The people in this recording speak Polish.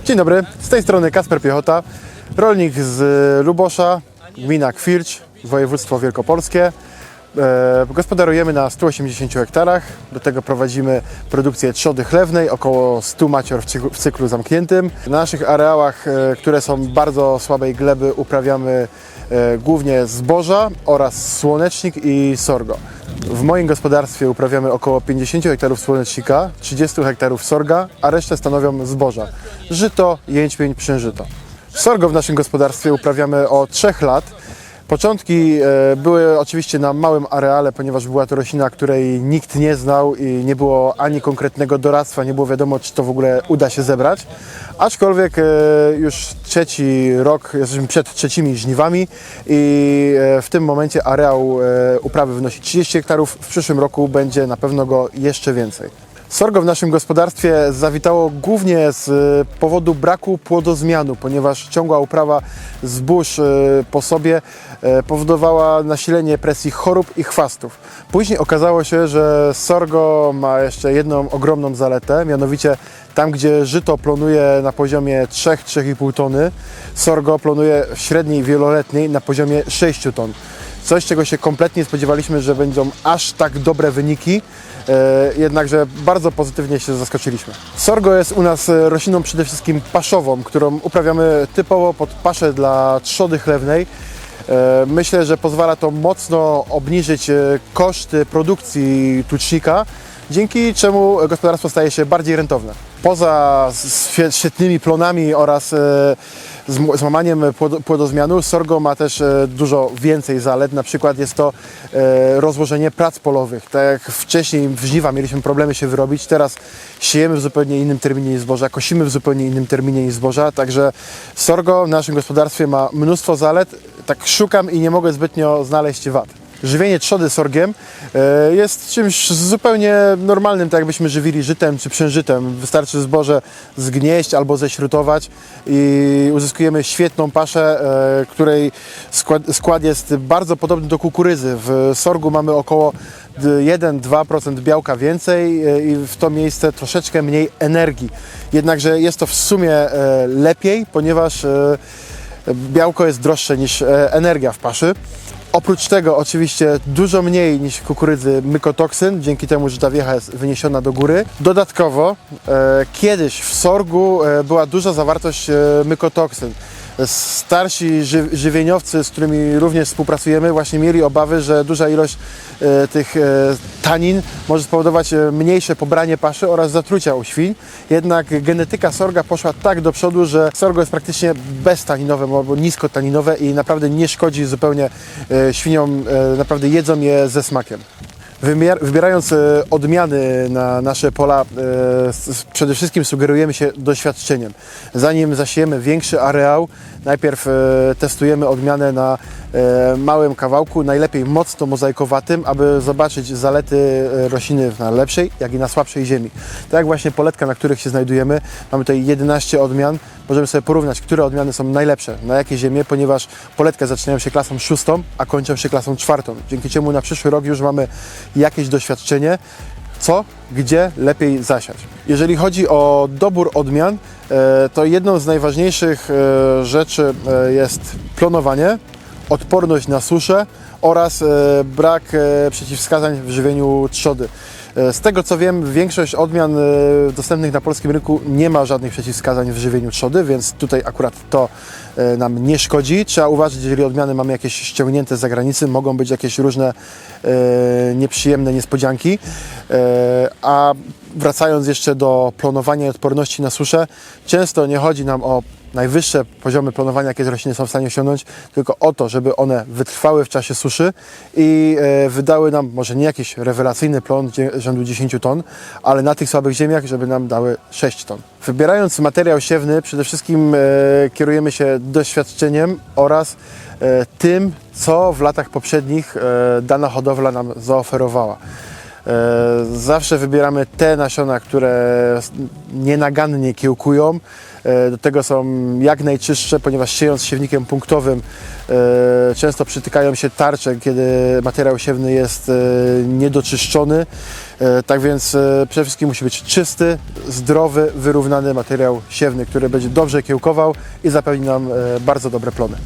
Dzień dobry, z tej strony Kasper Piechota, rolnik z Lubosza, gmina Kwircz, województwo wielkopolskie. Gospodarujemy na 180 hektarach, do tego prowadzimy produkcję trzody chlewnej, około 100 macior w cyklu zamkniętym. Na naszych areałach, które są bardzo słabej gleby, uprawiamy głównie zboża oraz słonecznik i sorgo. W moim gospodarstwie uprawiamy około 50 hektarów słonecznika, 30 hektarów sorga, a resztę stanowią zboża: żyto, jęczmień, pszeniżyto. Sorgo w naszym gospodarstwie uprawiamy od 3 lat. Początki były oczywiście na małym areale, ponieważ była to roślina, której nikt nie znał i nie było ani konkretnego doradztwa, nie było wiadomo, czy to w ogóle uda się zebrać. Aczkolwiek już trzeci rok, jesteśmy przed trzecimi żniwami i w tym momencie areał uprawy wynosi 30 hektarów, w przyszłym roku będzie na pewno go jeszcze więcej. Sorgo w naszym gospodarstwie zawitało głównie z powodu braku płodozmianu, ponieważ ciągła uprawa zbóż po sobie powodowała nasilenie presji chorób i chwastów. Później okazało się, że sorgo ma jeszcze jedną ogromną zaletę, mianowicie tam, gdzie żyto plonuje na poziomie 3-3,5 tony, sorgo plonuje w średniej wieloletniej na poziomie 6 ton. Coś, czego się kompletnie spodziewaliśmy, że będą aż tak dobre wyniki, jednakże bardzo pozytywnie się zaskoczyliśmy. Sorgo jest u nas rośliną przede wszystkim paszową, którą uprawiamy typowo pod paszę dla trzody chlewnej. Myślę, że pozwala to mocno obniżyć koszty produkcji tucznika, dzięki czemu gospodarstwo staje się bardziej rentowne. Poza świetnymi plonami oraz złamaniem płodozmianu, sorgo ma też dużo więcej zalet. Na przykład jest to rozłożenie prac polowych. Tak jak wcześniej w żniwa mieliśmy problemy się wyrobić, teraz siejemy w zupełnie innym terminie niż zboża, kosimy w zupełnie innym terminie niż zboża, także sorgo w naszym gospodarstwie ma mnóstwo zalet. Tak szukam i nie mogę zbytnio znaleźć wad. Żywienie trzody sorgiem jest czymś zupełnie normalnym, tak jakbyśmy żywili żytem czy pszeniżytem. Wystarczy zboże zgnieść albo ześrutować i uzyskujemy świetną paszę, której skład jest bardzo podobny do kukurydzy. W sorgu mamy około 1-2% białka więcej i w to miejsce troszeczkę mniej energii. Jednakże jest to w sumie lepiej, ponieważ białko jest droższe niż energia w paszy. Oprócz tego oczywiście dużo mniej niż kukurydzy mykotoksyn, dzięki temu, że ta wiecha jest wyniesiona do góry. Dodatkowo kiedyś w sorgu była duża zawartość mykotoksyn. Starsi żywieniowcy, z którymi również współpracujemy, właśnie mieli obawy, że duża ilość tych tanin może spowodować mniejsze pobranie paszy oraz zatrucia u świń. Jednak genetyka sorga poszła tak do przodu, że sorgo jest praktycznie beztaninowe albo niskotaninowe i naprawdę nie szkodzi zupełnie świniom, naprawdę jedzą je ze smakiem. Wybierając odmiany na nasze pola, przede wszystkim sugerujemy się doświadczeniem. Zanim zasiejemy większy areał, najpierw testujemy odmianę na małym kawałku, najlepiej mocno mozaikowatym, aby zobaczyć zalety rośliny na lepszej, jak i na słabszej ziemi. Tak jak właśnie poletka, na których się znajdujemy, mamy tutaj 11 odmian. Możemy sobie porównać, które odmiany są najlepsze, na jakie ziemie, ponieważ poletki zaczynają się klasą 6, a kończą się klasą 4. Dzięki czemu na przyszły rok już mamy jakieś doświadczenie, co, gdzie lepiej zasiać. Jeżeli chodzi o dobór odmian, to jedną z najważniejszych rzeczy jest plonowanie, odporność na suszę oraz brak przeciwwskazań w żywieniu trzody. Z tego co wiem, większość odmian dostępnych na polskim rynku nie ma żadnych przeciwwskazań w żywieniu trzody, więc tutaj akurat to nam nie szkodzi. Trzeba uważać, jeżeli odmiany mamy jakieś ściągnięte z zagranicy, mogą być jakieś różne nieprzyjemne niespodzianki. A wracając jeszcze do plonowania i odporności na suszę, często nie chodzi nam o najwyższe poziomy planowania, jakie rośliny są w stanie osiągnąć, tylko o to, żeby one wytrwały w czasie suszy i wydały nam może nie jakiś rewelacyjny plon rzędu 10 ton, ale na tych słabych ziemiach, żeby nam dały 6 ton. Wybierając materiał siewny, przede wszystkim kierujemy się doświadczeniem oraz tym, co w latach poprzednich dana hodowla nam zaoferowała. Zawsze wybieramy te nasiona, które nienagannie kiełkują. Do tego są jak najczystsze, ponieważ siejąc siewnikiem punktowym często przytykają się tarcze, kiedy materiał siewny jest niedoczyszczony. Tak więc przede wszystkim musi być czysty, zdrowy, wyrównany materiał siewny, który będzie dobrze kiełkował i zapewni nam bardzo dobre plony.